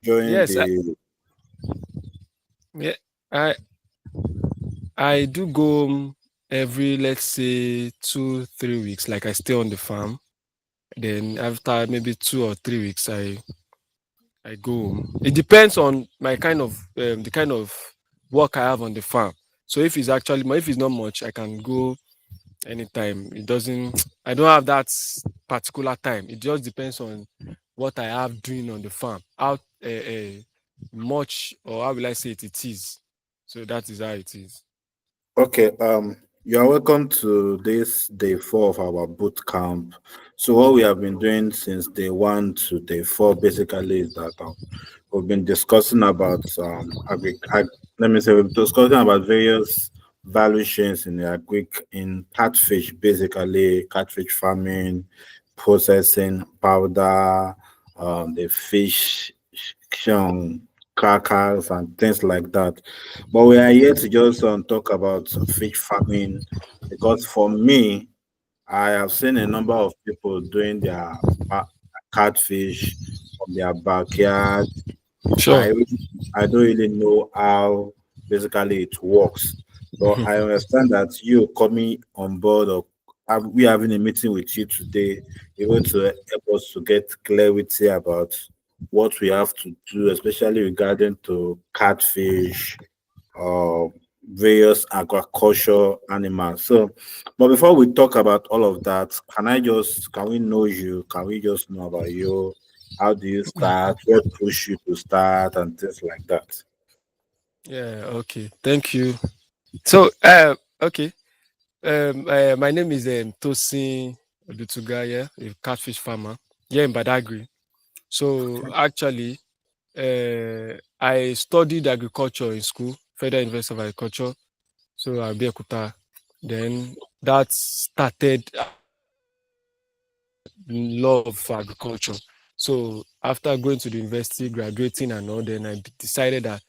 during Yes, the yeah, I I do go every, let's say, 2-3 weeks. Like I stay on the farm. Then after maybe 2 or 3 weeks, I go home. It depends on my kind of the kind of work I have on the farm. So if it's actually if it's not much, I can go anytime. It doesn't. I don't have that particular time. It just depends on what I have doing on the farm. How much, or how will I say it is. So that is how it is. Okay, you are welcome to this day 4 of our boot camp. So what we have been doing since day 1 to day 4 basically is that we've been discussing about let me say we've discussing about various value chains in the in catfish, basically catfish farming, processing, powder, the fish, crackers and things like that. But we are here to just talk about fish farming because for me, I have seen a number of people doing their catfish from their backyard. Sure. I really, I don't really know how basically it works, but I understand that you coming on board or we having a meeting with you today, able to help us to get clarity about what we have to do, especially regarding to catfish or various agriculture animals. So, but before we talk about all of that, can we know you? Can we just know about you? How do you start? What pushed you to start and things like that? Yeah. Okay. Thank you. So, okay. My name is Tosin Odutuga, yeah, a catfish farmer, yeah, in Badagry. So actually, I studied agriculture in school, Federal University of Agriculture. So Abeokuta. Then that started love for agriculture. So after going to the university, graduating and all, then I decided that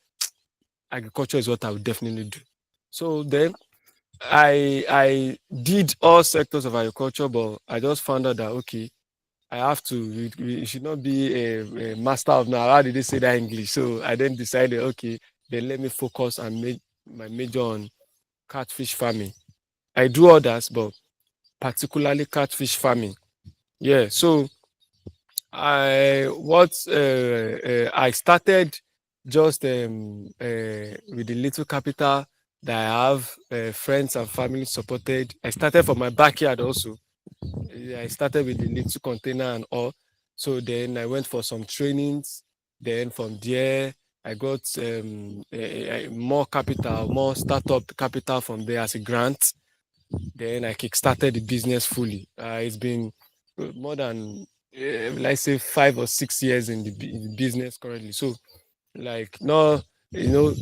agriculture is what I would definitely do. So then I did all sectors of agriculture, but I just found out that okay, I have to. You should not be a master of now. How did they say that in English? So I then decided, okay, then let me focus and make my major on catfish farming. I do others, but particularly catfish farming. Yeah. So I started just with the little capital that I have. Friends and family supported. I started from my backyard also. I started with the little container and all. So then I went for some trainings. Then from there, I got more capital, more startup capital from there as a grant. Then I kickstarted the business fully. It's been more than, let's say, 5 or 6 years in the business currently. So, like, no, you know,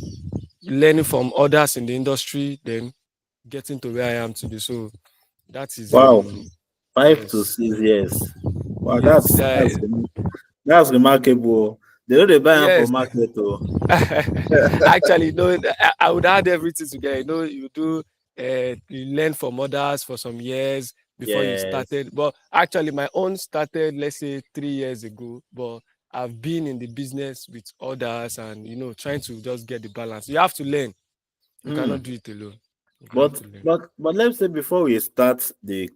learning from others in the industry, then getting to where I am today. So that is Wow, 5 to 6 years. Wow, yes, that's remarkable. They don't they buy them for yes. market, oh. Actually, no, I would add everything together. You do, you learn from others for some years before you Yes. started. But actually, my own started, let's say, 3 years ago. But I've been in the business with others, and trying to just get the balance. You have to learn. You cannot Hmm. do it alone. You have But to learn. but let's say before we start the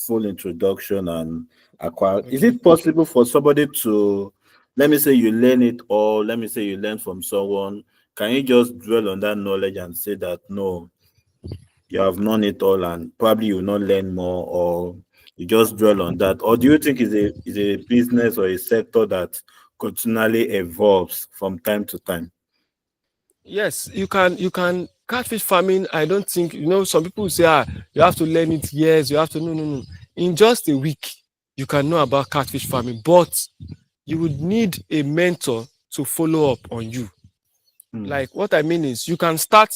full introduction and acquire, is Okay. it possible for somebody to, let me say you learn it all, let me say you learn from someone, can you just dwell on that knowledge and say that no, you have known it all and probably you will not learn more, or you just dwell on that? Or do you think is a business or a sector that continually evolves from time to time? Yes, you can catfish farming. I don't think some people say you have to learn it years, you have to no. In just a week, you can know about catfish farming, but you would need a mentor to follow up on you. Hmm. Like what I mean is you can set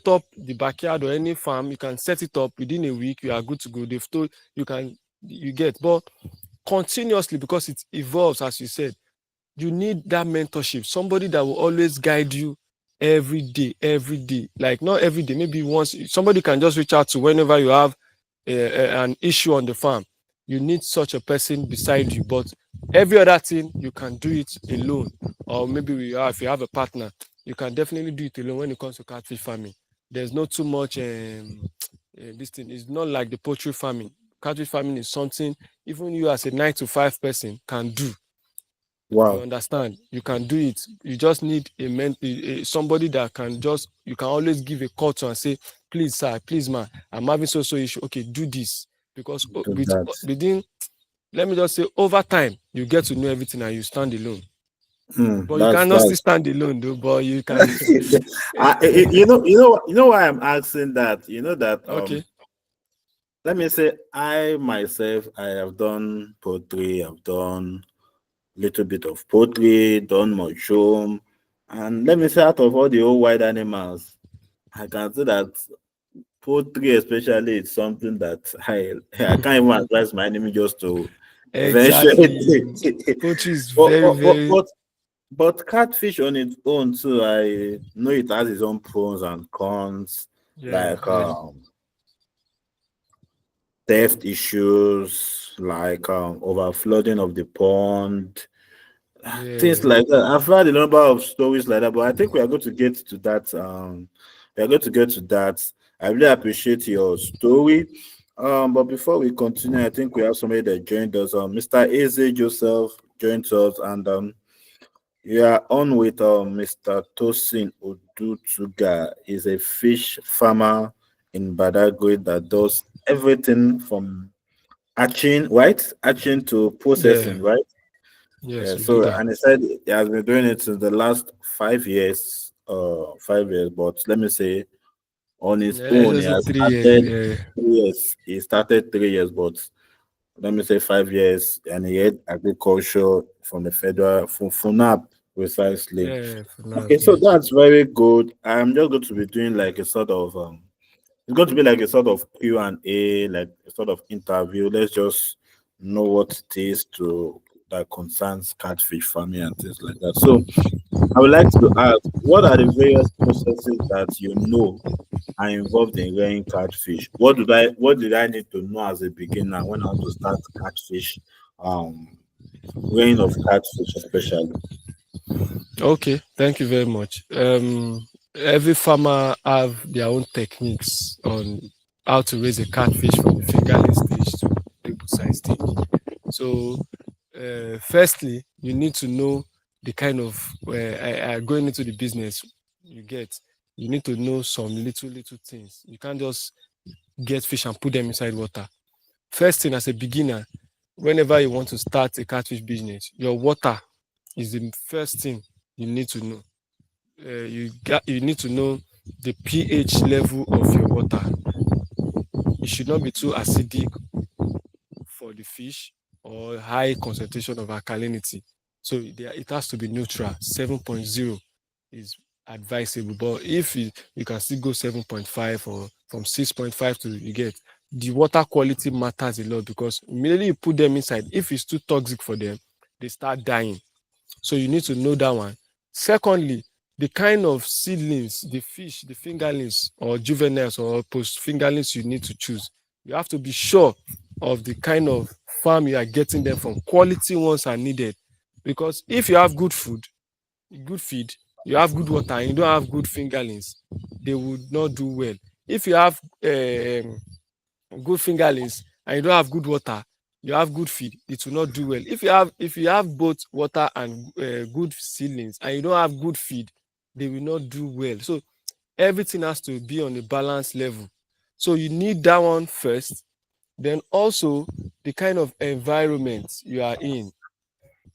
up the backyard or any farm, you can set it up within a week, you are good to go. They've told you get, but continuously because it evolves, as you said, you need that mentorship, somebody that will always guide you every day. Like not every day, maybe once. Somebody can just reach out to whenever you have an issue on the farm. you need such a person beside you. But every other thing, you can do it alone, or maybe if you have a partner, you can definitely do it alone when it comes to catfish farming. There's not too much this thing is not like the poultry farming. Catfish farming is something even you as a 9 to 5 person can do. You Wow. understand? You can do it. You just need somebody that can just you can always give a call to and say, please, sir, please, man, I'm having so issue. Okay, do this because Do that. within let me just say over time you get to know everything and you stand alone. But you cannot still That's stand alone though. But you can. why I'm asking that. You know that Okay. let me say I myself I have done poultry, I've done little bit of poultry, done mushroom, and let me say out of all the old wild animals, I can say that poultry especially is something that I can't even advise my enemy just to venture Exactly. into. Poultry is but, very, but, but, very but but catfish on its own too, I know it has its own pros and cons, yeah, like yeah, theft issues, like overflooding of the pond, things yeah, like that. I've heard a number of stories like that, but I think we are going to get to that. We are going to get to that. I really appreciate your story. But before we continue, I think we have somebody that joined us. Mr. Eze Joseph joined us, and we are on with Mr. Tosin Odutuga. He's a fish farmer in Badagry that does everything from hatching, right? Hatching to yeah. processing, right? Yeah, Yes, we do so that. and he said he has been doing it since the last 5 years, 5 years, but let me say on his Yeah, own, he just say has 3 years. started Yeah, 3 years. He started 3 years, but let me say 5 years, and he had agriculture from the federal from FUNAP precisely. yeah, for now, Okay, so yes. that's very good. I'm just going to be doing like a sort of it's going to be like a sort of Q&A, like a sort of interview. Let's just know what it is to that concerns catfish farming and things like that. So I would like to ask, what are the various processes that you know are involved in rearing catfish? What did I need to know as a beginner when I want to start catfish, um rearing of catfish especially? Okay, thank you very much. Every farmer have their own techniques on how to raise a catfish from the fingerling stage to table size stage. So, firstly, you need to know the kind of going into the business. You get, you need to know some little things. You can't just get fish and put them inside water. First thing, as a beginner, whenever you want to start a catfish business, your water is the first thing you need to know. You need to know the pH level of your water. It should not be too acidic for the fish or high concentration of alkalinity. So it has to be neutral. 7.0 is advisable. But if you can still go 7.5 or from 6.5 to you get the water quality matters a lot because immediately you put them inside, if it's too toxic for them, they start dying. So you need to know that one. Secondly, the kind of seedlings, the fish, the fingerlings or juveniles or post fingerlings you need to choose. You have to be sure of the kind of farm you are getting them from. Quality ones are needed because if you have good feed, you have good water, and you don't have good fingerlings, they would not do well. If you have good fingerlings and you don't have good water, you have good feed, it will not do well. If you have both water and good seedlings and you don't have good feed, they will not do well. So everything has to be on a balanced level. So you need that one first. Then also the kind of environment you are in.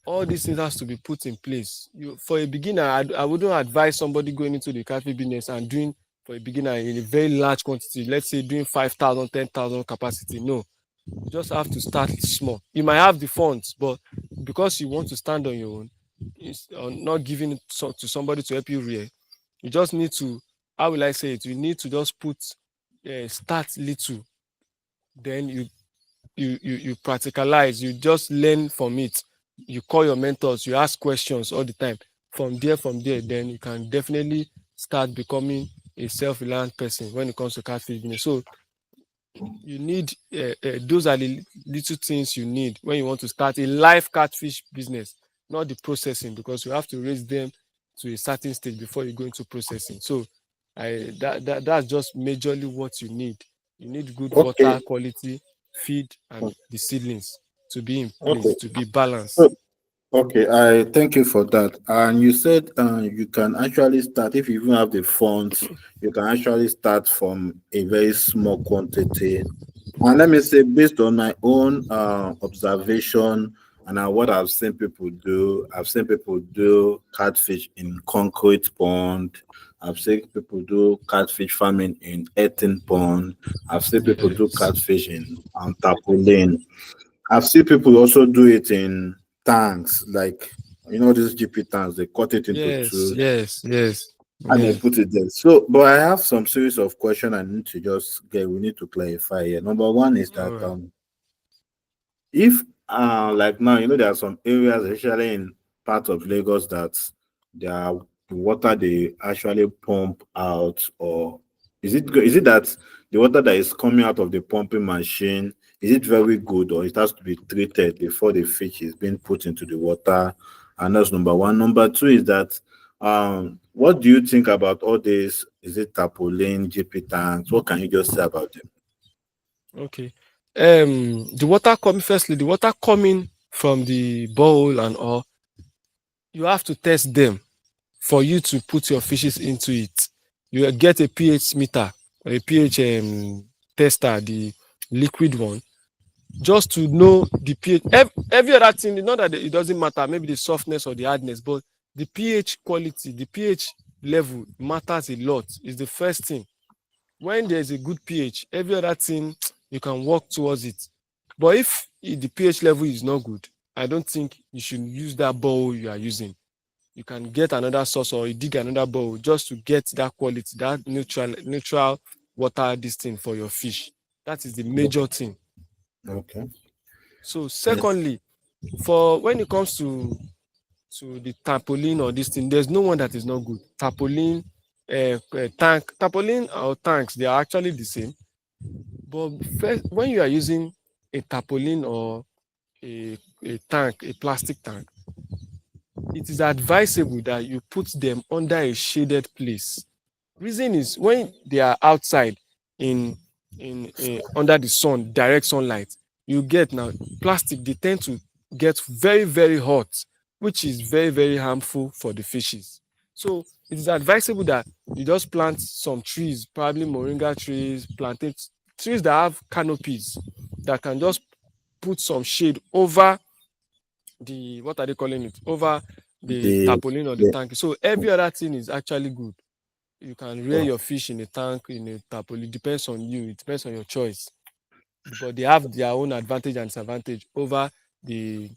All these things has to be put in place. For a beginner, I wouldn't advise somebody going into the cafe business and doing for a beginner in a very large quantity. Let's say doing 5,000, 10,000 capacity. No, you just have to start small. You might have the funds, but because you want to stand on your own, not giving it to somebody to help you rear, you just need to. How will I say it? You need to just start little, then you practicalize, you just learn from it, you call your mentors, you ask questions all the time. From there then you can definitely start becoming a self-reliant person when it comes to catfish business. So You need those are the little things you need when you want to start a live catfish business, not the processing, because you have to raise them to a certain stage before you go into processing. So that's just majorly what you need. You need good Okay. water quality, feed, and the seedlings to be in Okay. place, to be balanced. So, okay, I thank you for that. And you said you can actually start if you even have the funds, you can actually start from a very small quantity. And let me say, based on my own observation and what I've seen people do, I've seen people do catfish in concrete pond. I've seen people do catfish farming in earthen pond. I've seen people do Yes. catfish in tarpaulin. I've seen people also do it in tanks, like these GP tanks. They cut it into Yes. two Yes. Yes. and they Yeah. put it there. So, but I have some series of questions I need to just get. We need to clarify here. Number one is All that right. if like now there are some areas, especially in parts of Lagos, that there are the water they actually pump out, or is it that the water that is coming out of the pumping machine, is it very good, or it has to be treated before the fish is being put into the water? And that's number one. Number two is that what do you think about all this? Is it tarpaulin, GP tanks? What can you just say about them? Okay. The water coming from the bowl and all, you have to test them for you to put your fishes into it. You will get a pH meter or a pH tester, the liquid one, just to know the pH. Every other thing, not that it doesn't matter, maybe the softness or the hardness, but the pH quality, the pH level matters a lot. Is the first thing. When there's a good pH, every other thing you can work towards it. But if the pH level is not good, I don't think you should use that bowl you are using. You can get another source or you dig another bowl just to get that quality, that neutral water this thing for your fish. That is the major thing. Okay. So Yes. secondly, for when it comes to the tarpaulin or this thing, there's no one that is not good. Tarpaulin, tarpaulin or tanks, they are actually the same. But first, when you are using a tarpaulin or a tank, a plastic tank, it is advisable that you put them under a shaded place. Reason is when they are outside in under the sun, direct sunlight, you get now plastic, they tend to get very, very hot, which is very, very harmful for the fishes. So it is advisable that you just plant some trees, probably moringa trees, plantain trees that have canopies that can just put some shade over the, what are they calling it, over the The, tarpaulin or the the tank. So every other thing is actually good. You can rear oh, your fish in a tank, in a tarpaulin. It depends on you. It depends on your choice. But they have their own advantage and disadvantage over the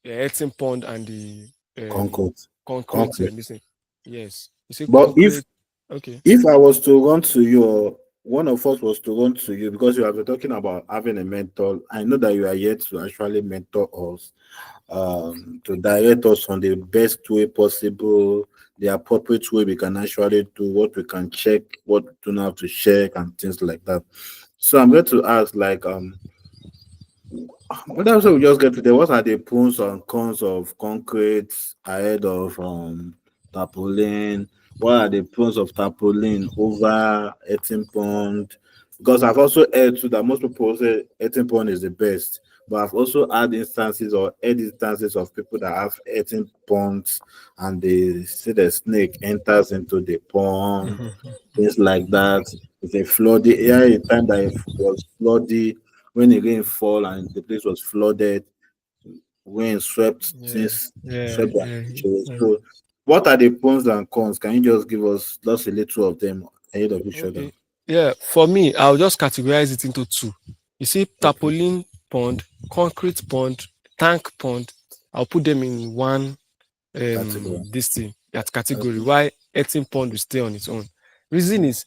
earthen pond and the concrete. concrete. Concrete. Listen, yes, you see But if concrete. Okay. if I was to run to you, or one of us was to run to you, because you have been talking about having a mentor, I know that you are yet to actually mentor us, to direct us on the best way possible, the appropriate way we can actually do, what we can check, what we don't have to check, and things like that. So I'm going to ask, like, what else we just get to there? What are the pros and cons of concrete ahead of tarpaulin? What are the pros of tarpaulin over earthen pond? Because I've also heard too that most people say earthen pond is the best, but I've also had instances or heard instances of people that have earthen ponds and they see the snake enters into the pond, things like that. It's a floody. Yeah, a time that it was floody when the rain fall and the place was flooded, rain swept Yeah, things, yeah, swept the yeah, fisheries. yeah. So, what are the pros and cons? Can you just give us just a little of them ahead of each other? Okay. Yeah, for me, I'll just categorize it into two. You see, Okay, tarpaulin pond, concrete pond, tank pond. I'll put them in one category. this thing, that category. Okay, Why earthen pond will stay on its own. Reason is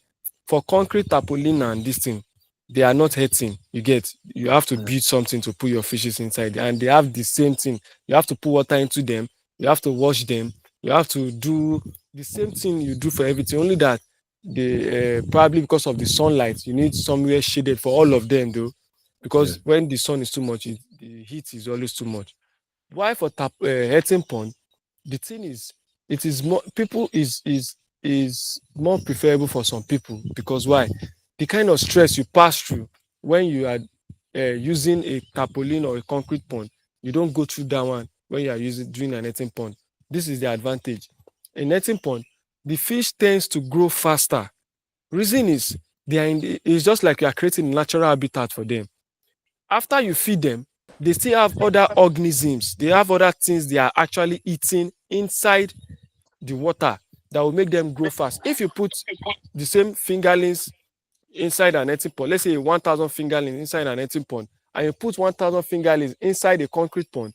for concrete tarpaulin and this thing, they are not hurting. You get, you have to build something to put your fishes inside, and they have the same thing. You have to put water into them, you have to wash them, you have to do the same thing you do for everything, only that they probably because of the sunlight, you need somewhere shaded for all of them though, Yeah. because when the sun is too much, the heat is always too much. Why for tap heating pond? The thing is, it is more people is more preferable for some people because why? The kind of stress you pass through when you are using a tarpaulin or a concrete pond, you don't go through that one when you are using doing a netting pond. This is the advantage. A netting pond, the fish tends to grow faster. Reason is they are it's just like you are creating a natural habitat for them. After you feed them, they still have other organisms. They have other things they are actually eating inside the water that will make them grow fast. If you put the same fingerlings inside an netting pond, let's say 1,000 fingerlings inside an netting pond, and you put 1,000 fingerlings inside a concrete pond,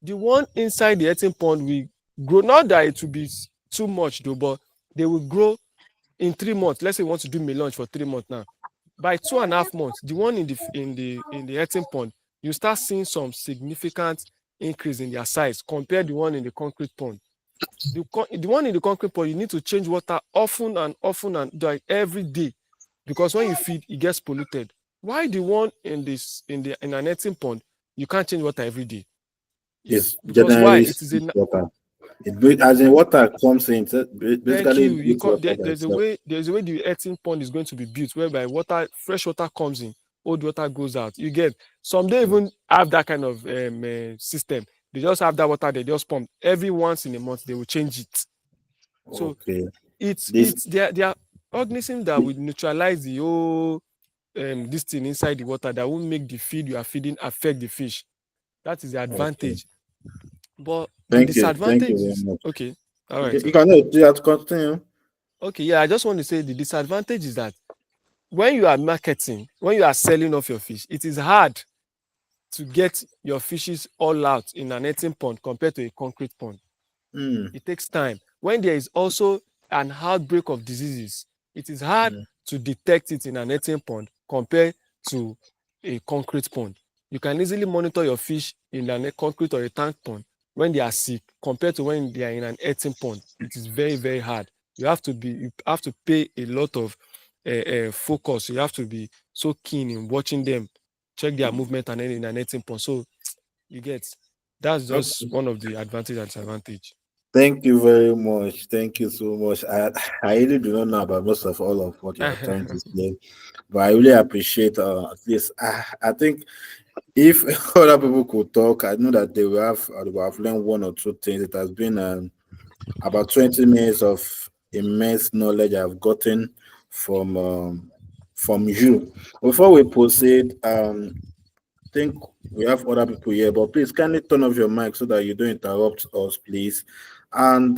the one inside the netting pond will grow. Not that it will be too much though, but they will grow in 3 months. Let's say you want to do melange for 3 months now. By 2.5 months, the one in the netting pond, you start seeing some significant increase in their size compared to the one in the concrete pond. The one in the concrete pond, you need to change water often and like every day, because when you feed, it gets polluted. Why the one in a netting pond, you can't change water every day? It's It's because why? generally It is a sweet water. As in water comes in, so thank basically you. it builds water by There's a itself. way. There's a way the earthen pond is going to be built, whereby fresh water comes in, old water goes out. You get some don't Mm. even have that kind of system. They just have that water. They just pump every once in a month. They will change it. So Okay. This it's there are organisms that will neutralize the whole this thing inside the water that will make the feed you are feeding affect the fish. That is the okay. advantage. But the Thank you. Thank you disadvantage very is much. okay. All right, Okay, sir. you can you have to continue. Okay, yeah. I just want to say the disadvantage is that when you are marketing, when you are selling off your fish, it is hard to get your fishes all out in an netting pond compared to a concrete pond. Mm, It takes time. When there is also an outbreak of diseases, it is hard mm. to detect it in a netting pond compared to a concrete pond. You can easily monitor your fish in a concrete or a tank pond when they are sick compared to when they are in an earthen pond. It is very, very hard. You have to pay a lot of focus. You have to be so keen in watching them, check their movement and then in an earthen pond. So you get that's just Okay. one of the advantage and disadvantage. Thank you very much. Thank you so much. I really do not know about most of all of what you are trying to say, but I really appreciate at least I think if other people could talk, I know that they will have learned one or two things. It has been about 20 minutes of immense knowledge I've gotten from from you. Before we proceed, think we have other people here, but please kindly turn off your mic so that you don't interrupt us, please. And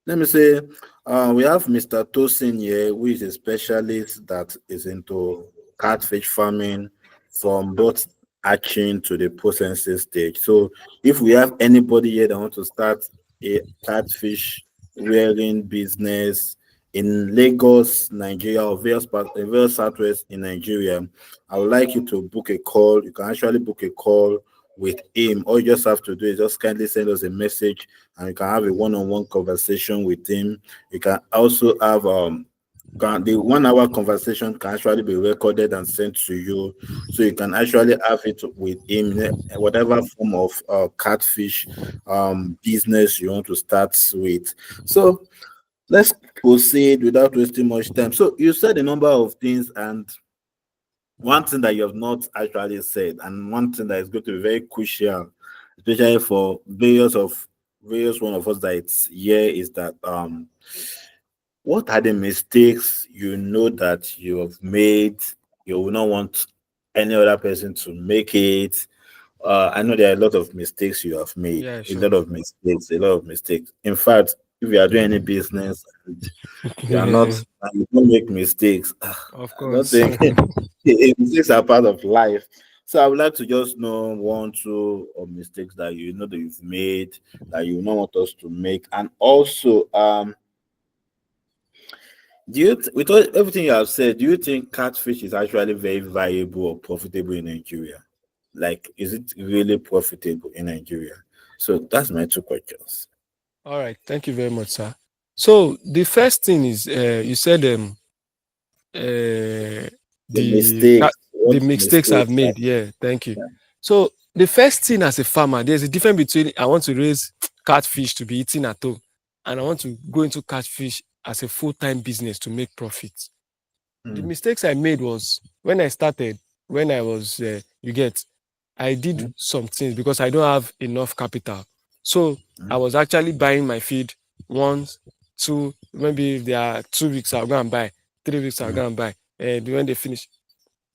let me say, we have Mr. Tosin here, who is a specialist that is into catfish farming from both hatching to the processing stage. So, if we have anybody here that wants to start a catfish rearing business in Lagos, Nigeria, or various southwest in Nigeria, I would like you to book a call. You can actually book a call with him. All you just have to do is just kindly send us a message and you can have a one-on-one conversation with him. You can also have the 1 hour conversation can actually be recorded and sent to you, so you can actually have it with him in whatever form of catfish business you want to start with. So let's proceed without wasting much time. So you said a number of things, and one thing that you have not actually said, and one thing that is going to be very crucial, especially for various one of us that it's here, is that what are the mistakes you know that you have made? You will not want any other person to make it. I know there are a lot of mistakes you have made, Yeah, a sure. lot of mistakes, a lot of mistakes. In fact, if you are doing any business and you are not, and you don't make mistakes, Of I don't course. think mistakes are part of life. So I would like to just know one, two of mistakes that you know that you've made that you don't want us to make, and also with everything you have said, do you think catfish is actually very viable or profitable in Nigeria? Like, is it really profitable in Nigeria? So that's my two questions. All right. Thank you very much, sir. So the first thing is you said uh, The the mistakes, the what mistakes I've mistakes made. Yeah, thank you. yeah. So the first thing as a farmer, there's a difference between I want to raise catfish to be eaten at home, and I want to go into catfish as a full-time business to make profit. The Mm, mistakes I made was when I started, when I was, you get, I did mm, some things because I don't have enough capital. So I mm, was actually buying my feed once, two, maybe if there are 2 weeks, I'll go and buy, 3 weeks, I'll mm. go and buy. And when they finish,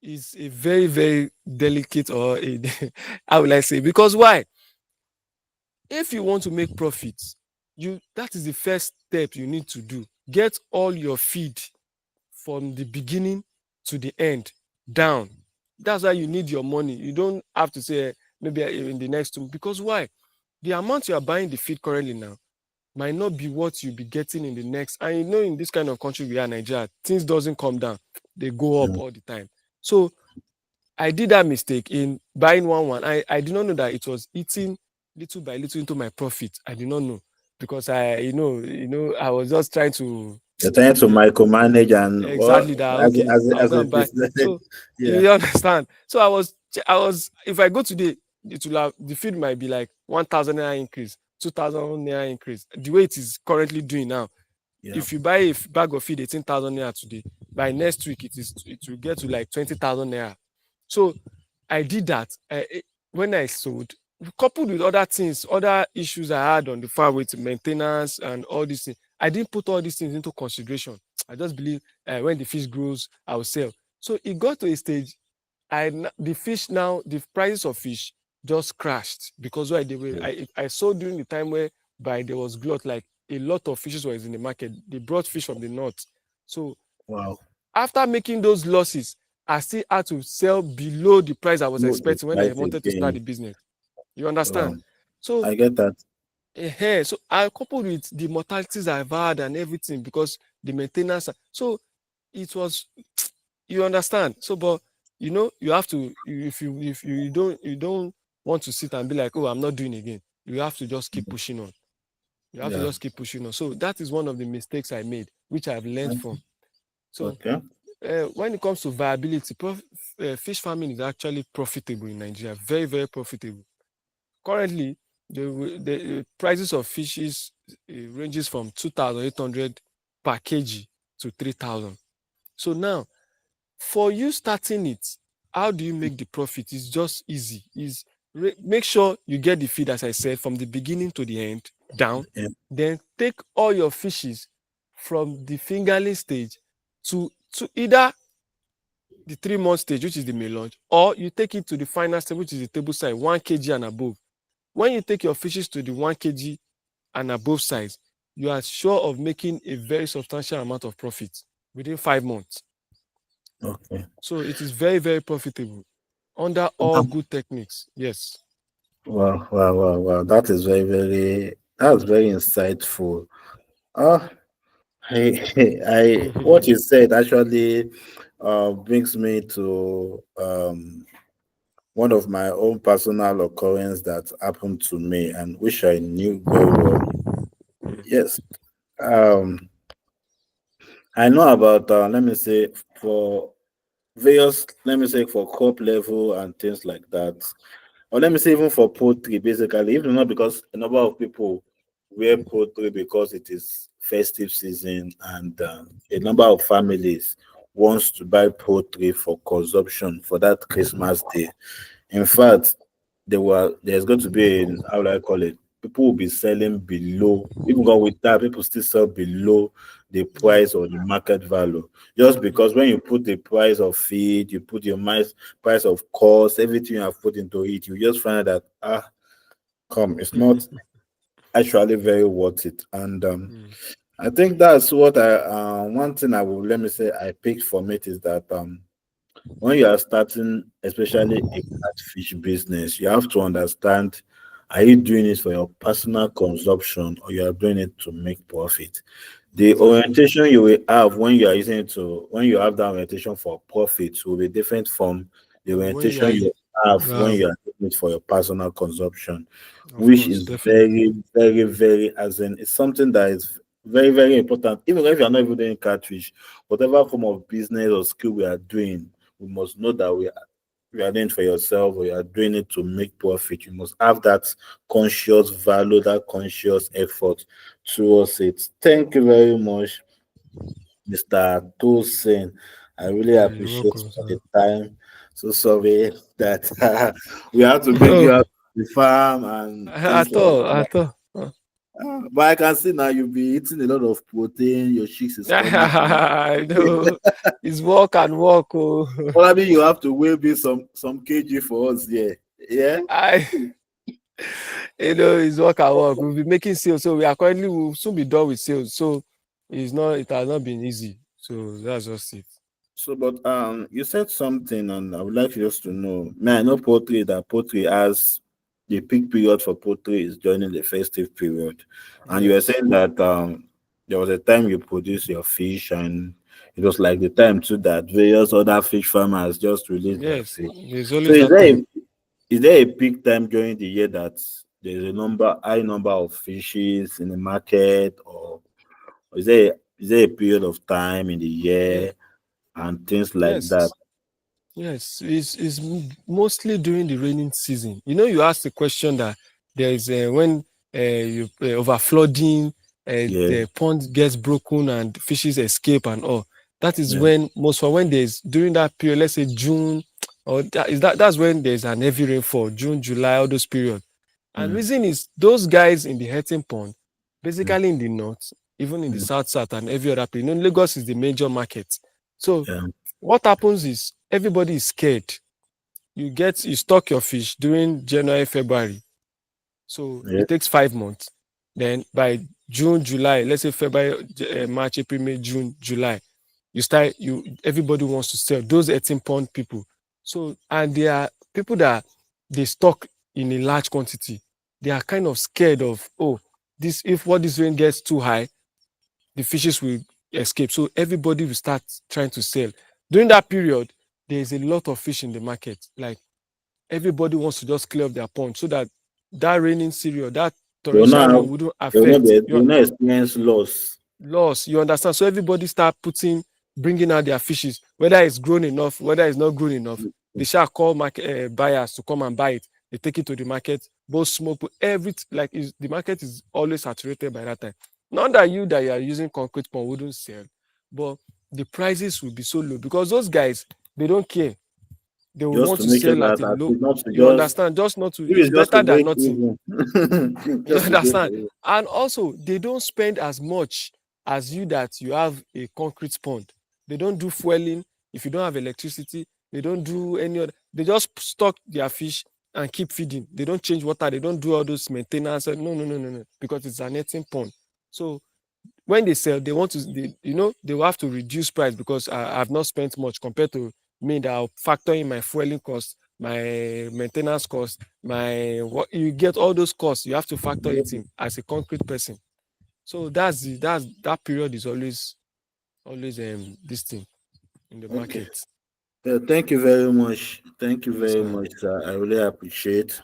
it's a very, very delicate or a, how will I say? Because why? If you want to make profits, that is the first step you need to do. Get all your feed from the beginning to the end down. That's why you need your money. You don't have to say maybe in the next 2, because why? The amount you are buying the feed currently now might not be what you'll be getting in the next. And you know, in this kind of country we are, Nigeria, things doesn't come down; they go up Mm. all the time. So I did that mistake in buying one. I did not know that it was eating little by little into my profit. I did not know because I was just trying to You're trying to be micromanage and what exactly that. as Okay, as I'll as go a and buy. business. So Yeah, you understand. So I was if I go today, it will have the feed might be like 1,000 naira increase, 2,000 naira increase. The way it is currently doing now, yeah. if you buy a bag of feed 18,000 naira today, by next week it will get to like 20,000 naira. So I did that. When I sold, coupled with other things, other issues I had on the farm with maintenance and all these things, I didn't put all these things into consideration. I just believe when the fish grows, I will sell. So it got to a stage. The fish now, the prices of fish just crashed because why they were. Yeah. I saw during the time where by there was glut, like a lot of fishes was in the market. They brought fish from the north. So Wow. after making those losses, I still had to sell below the price I was No, the expecting when I price wanted to start again. the business. You understand? Wow. So, I get that. so I coupled with the mortalities I've had and everything because the maintenance. So it was, you understand. So, but you have to if you don't want to sit and be like, oh, I'm not doing again. You have to just keep pushing on. You have to Yeah. just keep pushing on. So that is one of the mistakes I made, which I've learned from. So Okay. when it comes to viability, fish farming is actually profitable in Nigeria. Very, very profitable. Currently, the prices of fishes ranges from 2,800 per kg to 3,000. So now, for you starting it, how do you make the profit? It's just easy. Is make sure you get the feed, as I said, from the beginning to the end down. Yeah. Then take all your fishes from the fingerling stage to either the 3 month stage, which is the May launch, or you take it to the final stage, which is the table size, 1 kg and above. When you take your fishes to the 1 kg and above size, you are sure of making a very substantial amount of profit within 5 months. Okay. So it is very, very profitable under all good techniques. Yes. Wow, wow, wow, wow. That is that's very insightful. Ah, what you said actually brings me to one of my own personal occurrence that happened to me and which I knew very well. Yes. Um, I know about let me say for various, let me say for crop level and things like that. Or let me say even for poultry, basically, even not because a number of people wear poultry because it is festive season and a number of families wants to buy poultry for consumption for that Christmas day. In fact, there's going to be how do I call it? People will be selling below, even going with that, people still sell below the Yeah. price or the market value. Just Mm. because when you put the price of feed, you put your price of cost, everything you have put into it, you just find that come, it's not actually very worth it. And Mm. I think that's what I one thing I will let me say I picked from it is that when you are starting, especially a catfish business, you have to understand, are you doing it for your personal consumption or you are doing it to make profit? The Exactly. orientation you will have when you are using it to, when you have that orientation for profit will be different from the From when you orientation are, you have when wow, you are doing it for your personal consumption, of which course, is definitely. very, very, very, as in, it's something that is Very, very important. Even if you're not even doing catfish, whatever form of business or skill we are doing, we must know that we are doing it for yourself or you are doing it to make profit. You must have that conscious value, that conscious effort towards it. Thank you very much, Mr. Tosin. I really Yeah, you're appreciate welcome, for the sir. time. So sorry that we have to bring No, you out to the farm and things at like all, that. at all. But I can see now you'll be eating a lot of protein. Your cheeks is coming out. I know. It's walk and walk. Oh. Probably you have to weigh me some kg for us. Yeah, yeah. I, it's work and work. We'll be making sales. So we are currently, we'll soon be done with sales. So it has not been easy. So that's just it. So, but you said something, and I would like just to know. Man, I know poultry that poultry has the peak period for poultry is during the festive period, and you were Yes. saying that there was a time you produce your fish, and it was like the time too that various other fish farmers just released their Yes. fish. There's So, always that time. is there a peak time during the year that there's a high number of fishes in the market, or is there a period of time in the Yeah. year and things like that? Yes. Yes, it's mostly during the raining season. You know, you asked the question that there is when you over flooding, Yeah, the pond gets broken and fishes escape and all. That is yeah, when most for when there's during that period, let's say June, or that's when there's an heavy rainfall, June, July, all those periods. And mm, reason is those guys in the Hetting pond, mm, basically in the north, even in the mm, south and every other place. You know, Lagos is the major market. So yeah, what happens is everybody is scared. You stock your fish during January, February. So yeah, it takes 5 months. Then by June, July, let's say February, March, April, May, June, July, you everybody wants to sell those 18 pound people. So and there are people that they stock in a large quantity. They are kind of scared of, oh, this if what this rain gets too high, the fishes will escape. So everybody will start trying to sell. During that period, there is a lot of fish in the market. Like everybody wants to just clear up their pond so that that raining period, that they will torrential not rain have, wouldn't affect they your will not experience loss. loss. You understand? So everybody start bringing out their fishes, whether it's grown enough, whether it's not grown enough. They shall call market buyers to come and buy it. They take it to the market, both smoke, everything. The market is always saturated by that time. Not that you are using concrete pond wouldn't sell, but the prices will be so low because those guys they don't care. They will Just want to to make sure sell at that a at low. least not to You just, understand? Just not to. if It's it's just to better than break nothing. even, You just to break understand? even. And also, they don't spend as much as you that you have a concrete pond. They don't do fueling. If you don't have electricity, they don't do any other. They just stock their fish and keep feeding. They don't change water. They don't do all those maintenance. No, no, no, no, no, because it's a netting pond. So when they sell, they will have to reduce price because I've not spent much compared to me that I'll factor in my fueling cost, my maintenance cost, my what you get all those costs, you have to factor it in as a concrete person. So that period is always this thing in the Okay. market. Thank you very much. Thank you Yes, very sir. much, sir. I really appreciate.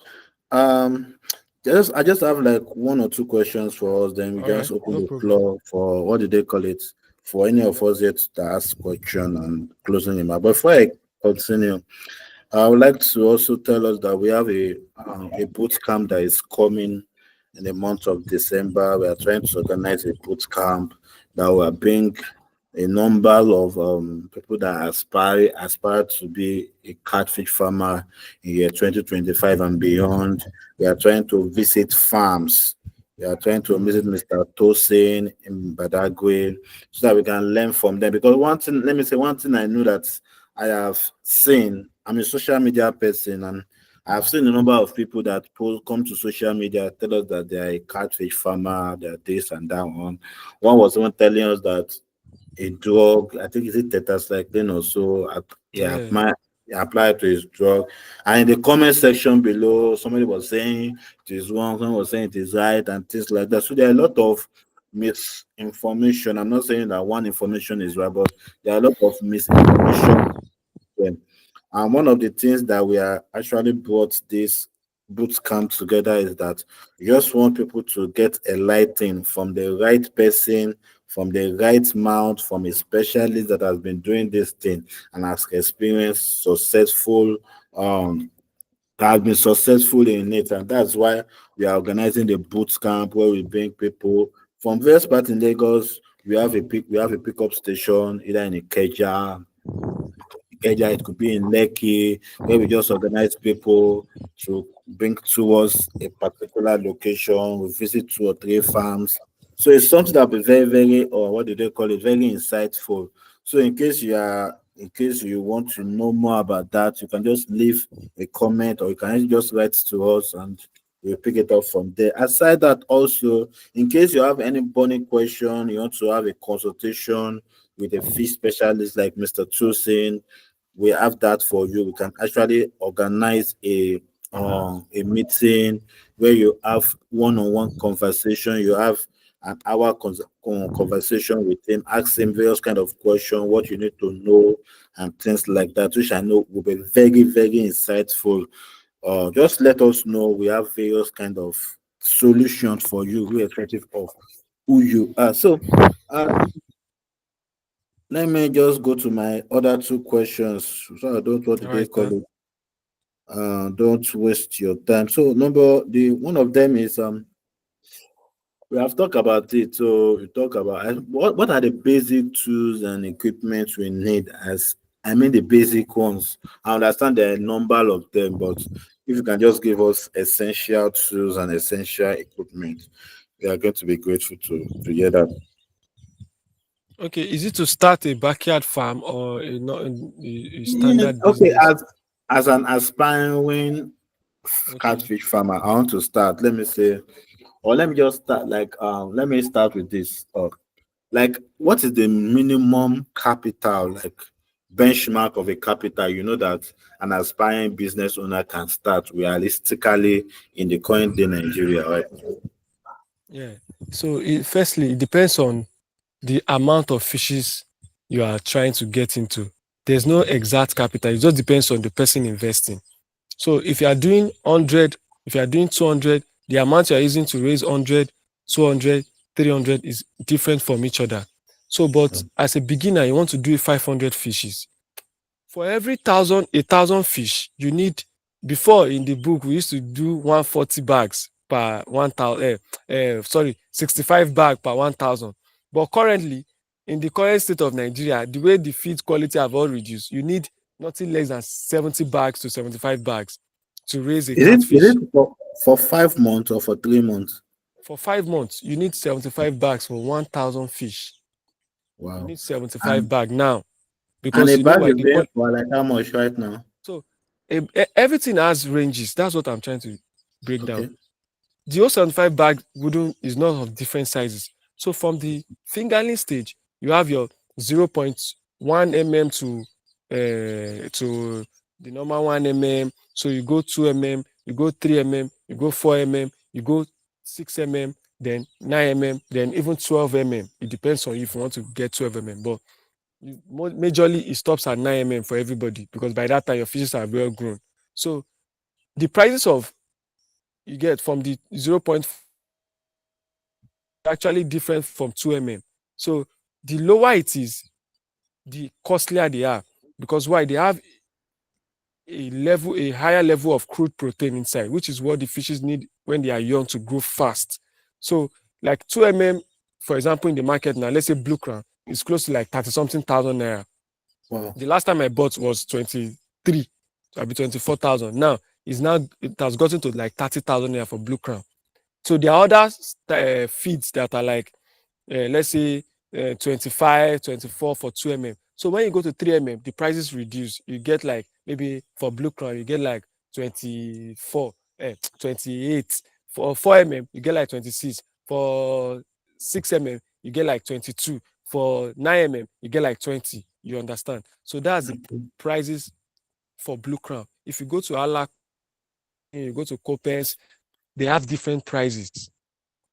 Um, I just have like one or two questions for us. Then we All right, just open no the problem. floor for what did they call it? For any of us yet to ask question and closing remark. But before I continue, I would like to also tell us that we have a boot camp that is coming in the month of December. We are trying to organize a boot camp that will bring a number of people that aspire to be a catfish farmer in year 2025 and beyond. We are trying to visit farms. We are trying to visit Mm, Mr. Tosin in Badagry so that we can learn from them. Because one thing, let me say one thing I know that I have seen, I'm a social media person, and I've seen a number of people that come to social media tell us that they are a catfish farmer, they're this and that one. One was even telling us that a drug, I think is it tetracycline or so, yeah, he applied to his drug. And in the comment section below, somebody was saying it is wrong, someone was saying it is right, and things like that. So there are a lot of misinformation. I'm not saying that one information is right, but there are a lot of misinformation. And one of the things that we are actually brought this boot camp together is that you just want people to get a lighting from the right person, from the right mouth, from a specialist that has been doing this thing and has experienced um has been successful in it. And that's why we are organizing the boot camp where we bring people from various parts in Lagos. We have a pickup station either in Ikeja, it could be in Lekki, where we just organize people to bring towards a particular location. We visit 2 or 3 farms. So it's something that will be very, very, or what do they call it, very insightful. So in case you want to know more about that, you can just leave a comment or you can just write to us and we'll pick it up from there. Aside that, also, in case you have any burning question, you want to have a consultation with a fish specialist like Mr. Tosin, we have that for you. We can actually organize a meeting where you have one-on-one conversation. You have an hour conversation with him, ask him various kind of questions, what you need to know, and things like that, which I know will be very, very insightful. Just let us know. We have various kind of solutions for you, irrespective of who you are. So, uh, let me just go to my other 2 questions. So I don't what All do they right, call sir. it? Don't waste your time. So number the one of them is we have talked about it. So we talk about what are the basic tools and equipment we need as I mean the basic ones. I understand there are a number of them, but if you can just give us essential tools and essential equipment, we are going to be grateful to hear that. Okay, is it to start a backyard farm or a, not a Yes, standard okay, business? as an aspiring Okay. catfish farmer, I want to start. Let me say, or let me just start like let me start with this. Like what is the minimum capital, like benchmark of a capital you know that an aspiring business owner can start realistically in the current day Nigeria, right? Yeah. So firstly, it depends on the amount of fishes you are trying to get into. There's no exact capital. It just depends on the person investing. So if you are doing 100, if you are doing 200, the amount you are using to raise 100, 200, 300 is different from each other. So, but as a beginner, you want to do 500 fishes. For every a thousand fish, you need before in the book we used to do 140 bags per 1,000. Sorry, 65 bag per 1,000. But currently, in the current state of Nigeria, the way the feed quality have all reduced, you need nothing less than 70 bags to 75 bags to raise a Is catfish. it for 5 months or for 3 months? For 5 months, you need 75 bags for 1,000 fish. You Wow. need 75 And bag now and because a you know bag why is the there quality. for like how much right now? So everything has ranges. That's what I'm trying to break down. Okay. The 075 bag wooden is not of different sizes. So from the fingerling stage, you have your 0.1 mm to the normal 1 mm. So you go 2 mm, you go 3 mm, you go 4 mm, you go 6 mm, then 9 mm, then even 12 mm. It depends on you if you want to get 12 mm. But majorly it stops at 9 mm for everybody because by that time your fishes are well grown. So the prices of you get from the 0.5 actually different from 2 mm. So the lower it is, the costlier they are because why they have a higher level of crude protein inside, which is what the fishes need when they are young to grow fast. So like 2 mm, for example, in the market now, let's say blue crown is close to like 30 something thousand naira. Wow. The last time I bought was 23, I'll be 24,000. Now it has gotten to like 30,000 naira for blue crown. So there are other feeds that are like, let's say 25, 24 for 2 mm. So when you go to 3 mm, the prices reduce. You get like maybe for blue crown, you get like 24, 28. For 4 mm, you get like 26. For 6 mm, you get like 22. For 9 mm, you get like 20. You understand? So that's the prices for blue crown. If you go to Alak, you go to Copens, they have different prices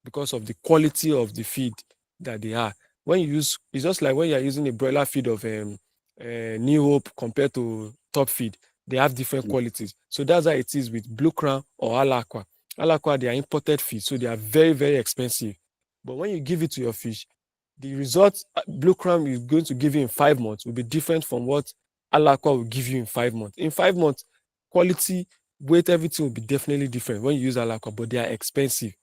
because of the quality of the feed that they are. When you use, it's just like when you're using a broiler feed of New Hope compared to top feed. they have different qualities. So that's how it is with Blue Crown or Alaqua. Alaqua, they are imported fish, so they are very, very expensive. But when you give it to your fish, the results Blue Crown is going to give you in 5 months will be different from what Alaqua will give you in 5 months. In 5 months, quality, weight, everything will be definitely different when you use Alaqua, but they are expensive.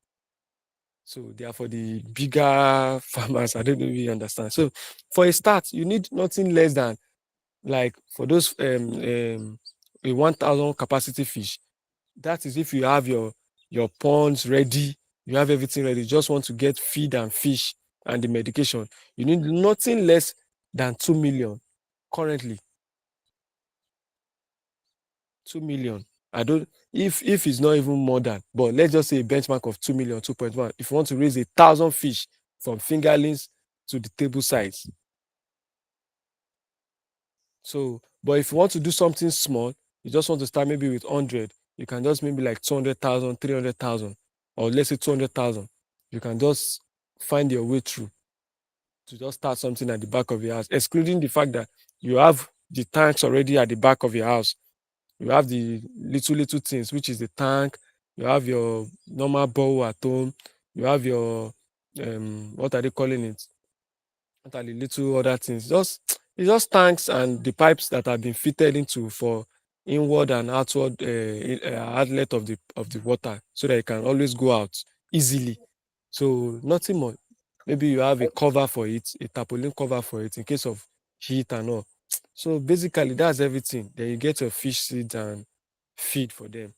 So they are for the bigger farmers. I don't know if you understand. So for a start, you need nothing less than, like, for those a 1,000 capacity fish. That is if you have your ponds ready, you have everything ready. You just want to get feed and fish and the medication. You need nothing less than 2 million currently. 2 million. I don't, if it's not even more than, but let's just say a benchmark of 2 million, 2.1. If you want to raise 1,000 fish from fingerlings to the table size. So, but if you want to do something small, you just want to start maybe with 100, you can just maybe like 200,000, 300,000, or let's say 200,000. You can just find your way through to just start something at the back of your house, excluding the fact that you have the tanks already at the back of your house. You have the little things, which is the tank. You have your normal bowl at home. You have your what are they calling it? What are the little other things? Just it's just tanks and the pipes that have been fitted into for inward and outward outlet of the water, so that it can always go out easily. So nothing more. Maybe you have a cover for it, a tarpaulin cover for it in case of heat and all. So basically, that's everything. Then you get your fish seeds and feed for them.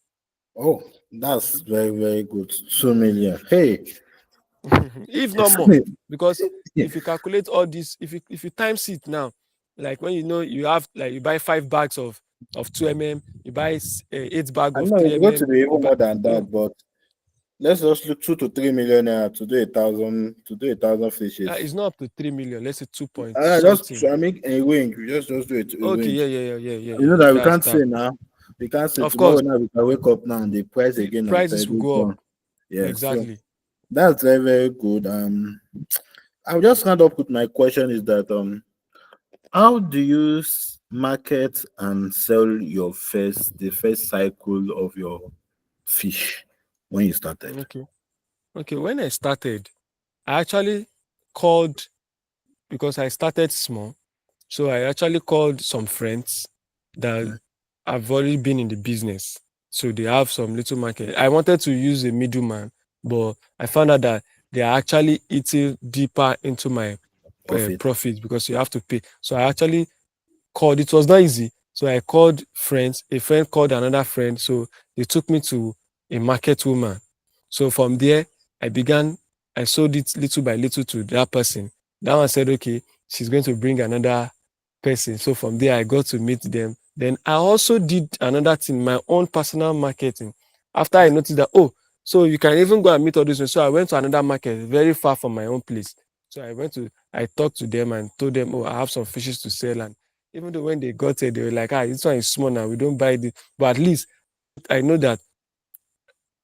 Oh, that's very, very good. 2 million. Hey, If not more, because if you calculate all this, if you times it now, like when you know you have, like, you buy 5 bags of 2 mm, you buy 8 bag I of know three it's going to mm, be you even buy, more than so that, but let's just look 2 to 3 million naira to do 1,000 fishes. it's not up to 3 million. Let's say 2 point something. I mean a range. We just do it a Okay, yeah, range. yeah, yeah, yeah, yeah, You yeah, know yeah. that we That's can't say that. now. We can't say Of tomorrow course, now. We can wake up now and the price the again has prices will already go up. gone. Yeah, so Exactly. that's very, very good. I'll just hand up with my question is that how do you market and sell the first cycle of your fish when you started? Okay. Okay. When I started, I actually called, because I started small. So I actually called some friends that Mm. have already been in the business. So they have some little market. I wanted to use a middleman, but I found out that they are actually eating deeper into my Profit. profit, because you have to pay. So I actually called. It was not easy. So I called friends. A friend called another friend. So they took me to a market woman. So from there, I began, I sold it little by little to that person. That one said, okay, she's going to bring another person. So from there, I got to meet them. Then I also did another thing, my own personal marketing. After I noticed that, oh, so you can even go and meet all these ones. So I went to another market very far from my own place. So I talked to them and told them, oh, I have some fishes to sell. And even though when they got it, they were like, this one is small now, we don't buy this. But at least I know that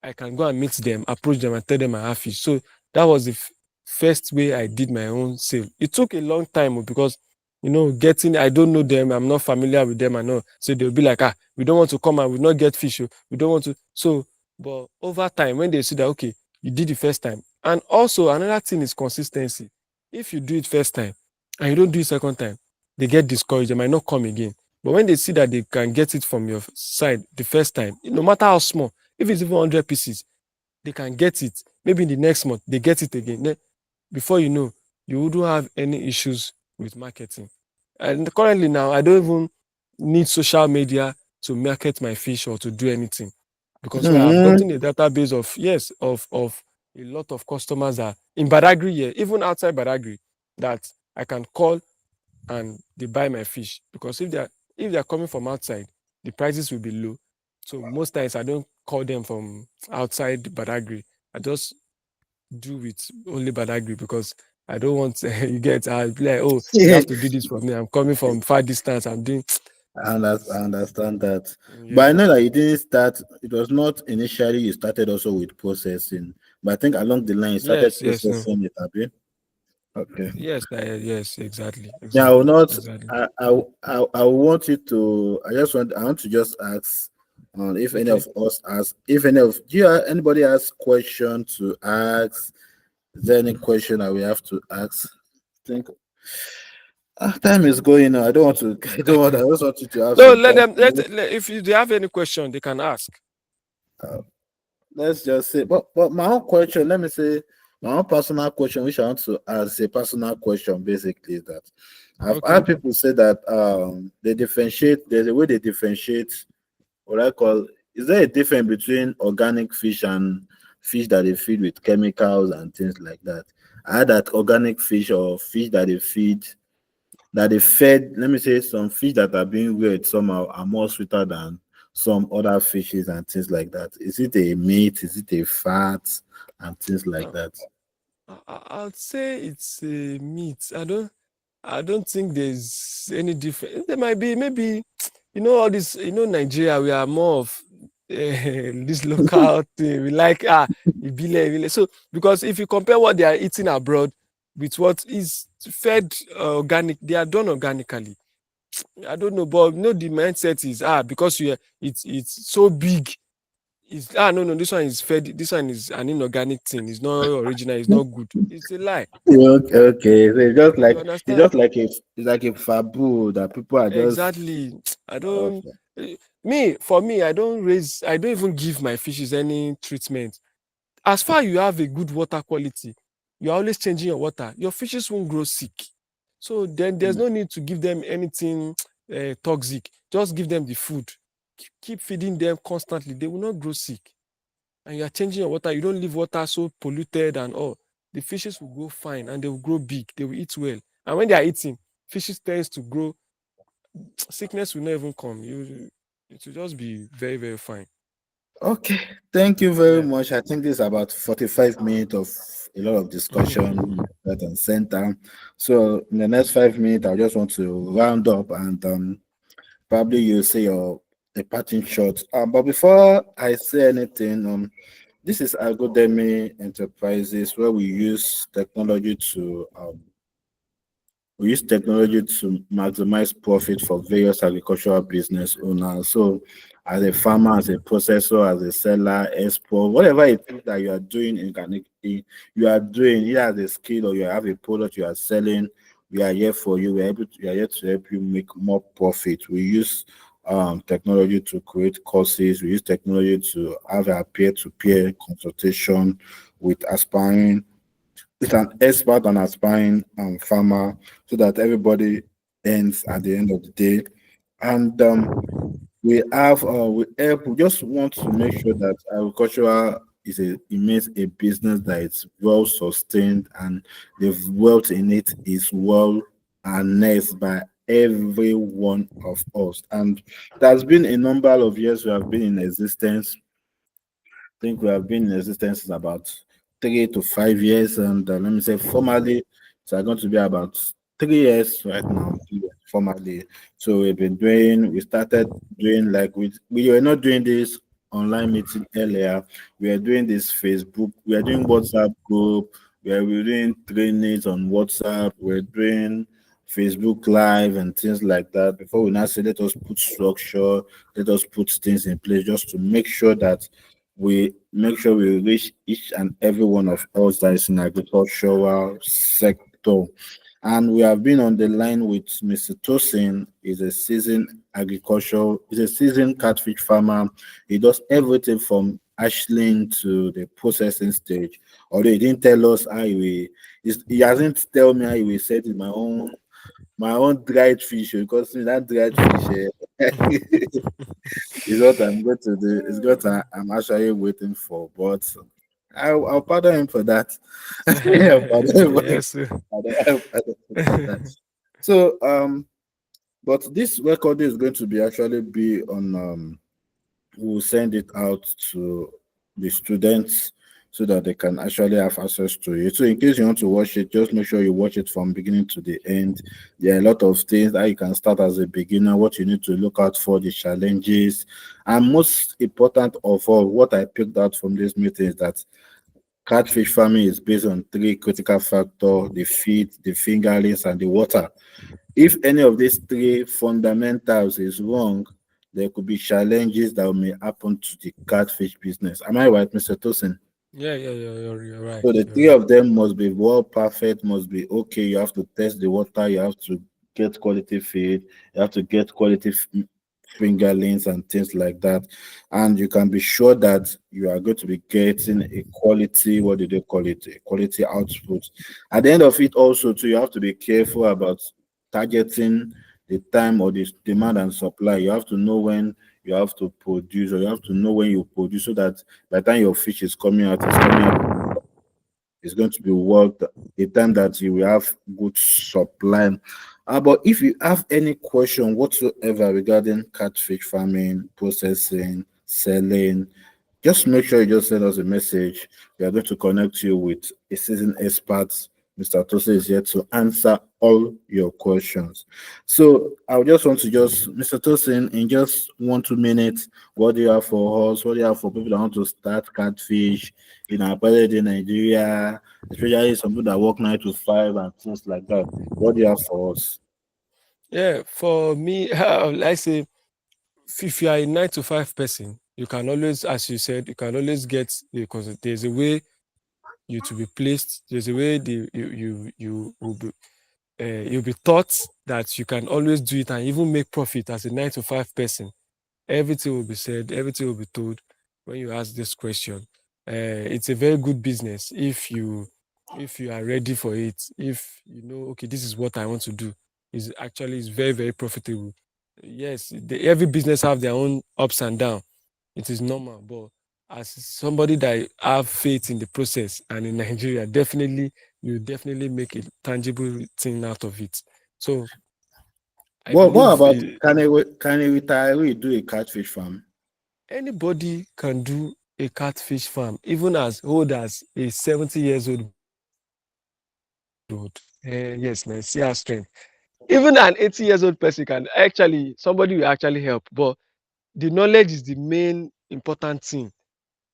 I can go and meet them, approach them, and tell them I have fish. So that was the first way I did my own sale. It took a long time, because getting, I don't know them, I'm not familiar with them and all. So they'll be like, we don't want to come and we not get fish. We don't want to. So, but over time, when they see that, okay, you did the first time. And also another thing is consistency. If you do it first time and you don't do it second time, they get discouraged, they might not come again. But when they see that they can get it from your side the first time, no matter how small, if it's even 100 pieces, they can get it. Maybe in the next month, they get it again. Then before you know, you wouldn't have any issues with marketing. And currently now, I don't even need social media to market my fish or to do anything, because why, I've Mhm. gotten a database of, yes, of a lot of customers that in Badagry here, even outside Badagry, that I can call and they buy my fish. Because if they're coming from outside, the prices will be low. So most times I don't call them from outside Badagry. I just do with only Badagry, because I don't want you get, I'll be like, oh, you have to do this for me. I'm coming from far distance. I'm doing I understand that. But I yeah. know that you didn't start, it was not initially you started also with processing. But I think along the line you started Yes, yes, no. processing it, have you? Okay. Yes, exactly, Yeah, I will exactly, not. exactly. I want you to. I want to just ask, if any Okay, of us ask, if any of do you anybody has question to ask? Is there any question that we have to ask? Think time is going. I don't want to. I don't want. I just want you to have no, some let time. them if they have any question they can ask. Uh, let's just say, but my own question. Let me say my own personal question, which I want to ask a personal question. Basically, is that I've Okay. heard people say that they differentiate. There's a way they differentiate what I call, is there a difference between organic fish and fish that they feed with chemicals and things like that? I had that organic fish or fish that they feed that they fed, let me say some fish that are being reared somehow are more sweeter than some other fishes and things like that. Is it a meat? Is it a fat and things like Uh, that? I'd say it's a meat. I don't think there's any difference. There might be maybe all this. Nigeria. We are more of this local thing. We like ibile, ibile. So because if you compare what they are eating abroad with what is fed organic, they are done organically. I don't know, but the mindset is because it's so big. It's no, this one is fed. This one is an inorganic thing. It's not original. It's not good. It's a lie. Okay, okay. So You it's understand? just like it's like a fabu that people are just Exactly. I don't. okay. For me, I don't even give my fishes any treatment. As far you have a good water quality, you're always changing your water. Your fishes won't grow sick. So then there's no need to give them anything toxic. Just give them the food. Keep feeding them constantly. They will not grow sick. And you are changing your water. You don't leave water so polluted and all. The fishes will grow fine and they will grow big. They will eat well. And when they are eating, fishes tends to grow. Sickness will not even come. It will just be very, very fine. Okay, thank you very Yeah. much. I think this is about 45 minutes of a lot of discussion left and center. So in the next 5 minutes, I just want to round up and probably you say your a parting shot. But before I say anything, this is Agrodemy Enterprises where we use technology to maximize profit for various agricultural business owners. So, as a farmer, as a processor, as a seller, export, whatever it is that you are doing you are doing either as a skill or you have a product you are selling. We are here for you. We are here to help you make more profit. We use technology to create courses. We use technology to have a peer-to-peer consultation with an expert and aspiring farmer so that everybody ends at the end of the day. And we help, we just want to make sure that agricultural it means a business that is well sustained and the wealth in it is well harnessed by every one of us. And there's been a number of years we have been in existence. Think we have been in existence since about 3 to 5 years, and let me say formally, it's going to be about 3 years right now. 3 years formally, so we started doing like we were not doing this online meeting earlier. We are doing this Facebook. We are doing WhatsApp group. We're doing trainings on WhatsApp. We're doing Facebook Live and things like that. Before we now say, let us put structure, let us put things in place just to make sure that we make sure we reach each and every one of us that is in agricultural sector. And we have been on the line with Mr. Tosin. He's a seasoned catfish farmer. He does everything from hatchling to the processing stage. Although he didn't tell us how he hasn't tell me how he will set it my own dried fish because that dried fish is what I'm going to do. It's what I'm actually waiting for. But I'll pardon him for that. I'll pardon him Yes. I'll pardon him for that. So but this record is going to be actually be on we'll send it out to the students so that they can actually have access to it. So in case you want to watch it, just make sure you watch it from beginning to the end. There are a lot of things that you can start as a beginner, what you need to look out for, the challenges, and most important of all, what I picked out from this meeting is that Catfish farming is based on three critical factors: the feed, the fingerlings, and the water. If any of these three fundamentals is wrong, there could be challenges that may happen to the catfish business. Am I right, Mr. Tosin? Yeah. You're right. So the You're three right. of them must be well perfect, must be okay. You have to test the water, you have to get quality feed, you have to get quality fingerlings and things like that. And you can be sure that you are going to be getting a quality, what do they call it? A quality output. At the end of it, also, too, you have to be careful about targeting the time or the demand and supply. You have to know when you have to produce, or you have to know when you produce so that by the time your fish is coming out, it's coming out, it's going to be worth the time that you will have good supply. But if you have any question whatsoever regarding catfish farming, processing, selling, just make sure you just send us a message. We are going to connect you with a seasoned expert. Mr. Tose is here to answer all your questions. So I would just want to Mr. Tosin, in just 1 2 minutes, what do you have for us? What do you have for people that want to start catfish in our present in Nigeria, especially some people that work 9 to 5 and things like that? What do you have for us? Yeah, for me, I say if you are a 9 to 5 person, you can always, as you said, you can always get, because there's a way you to be placed. There's a way you will be you'll be taught that you can always do it and even make profit as a 9 to 5 person. Everything will be said, everything will be told when you ask this question. It's a very good business if you are ready for it. If you know, okay, this is what I want to do. Is very profitable. Yes, every business have their own ups and downs. It is normal, but as somebody that have faith in the process and in Nigeria, definitely you definitely make a tangible thing out of it. So I What believe about can a retiree do a catfish farm? anybody can do a catfish farm, even as old as a 70 years old. Yes, man, see our strength. Even an 80 years old person can actually, somebody will actually help. But the knowledge is the main important thing.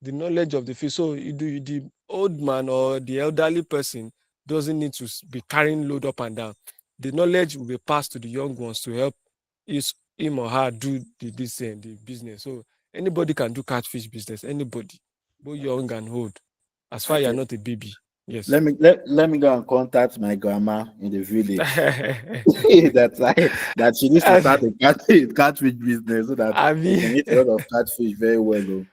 The knowledge of the field. So the old man or the elderly person doesn't need to be carrying load up and down. The knowledge will be passed to the young ones to help him or her do the business. So anybody can do catfish business. Anybody, both young and old, as far as you're Okay. not a baby. Yes. Let me go and contact my grandma in the village. That she needs to start a catfish business so that I we mean, can eat a lot of catfish very well. Oh.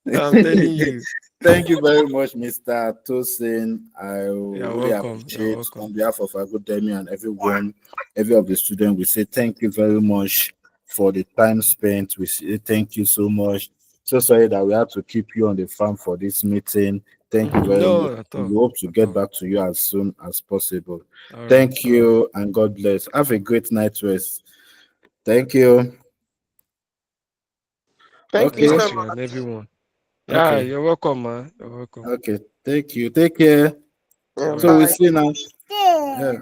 I'm telling you, Thank you very much, Mr. Tosin. I you're really welcome. You're appreciate welcome. on behalf of Agrodemy and everyone, every of the students. We say thank you very much for the time spent. We say thank you so much. So sorry that we had to keep you on the farm for this meeting. Thank you very much. No, at We all. hope to At get all. back to you as soon as possible. All right. Thank All right. you and God bless. Have a great night rest. Thank you. Thank God you Okay. so bless you and much. everyone. Yeah, Okay. you're welcome, man. You're welcome. Okay. Thank you. Take care. All Yeah, right. So we bye. see now. Yeah.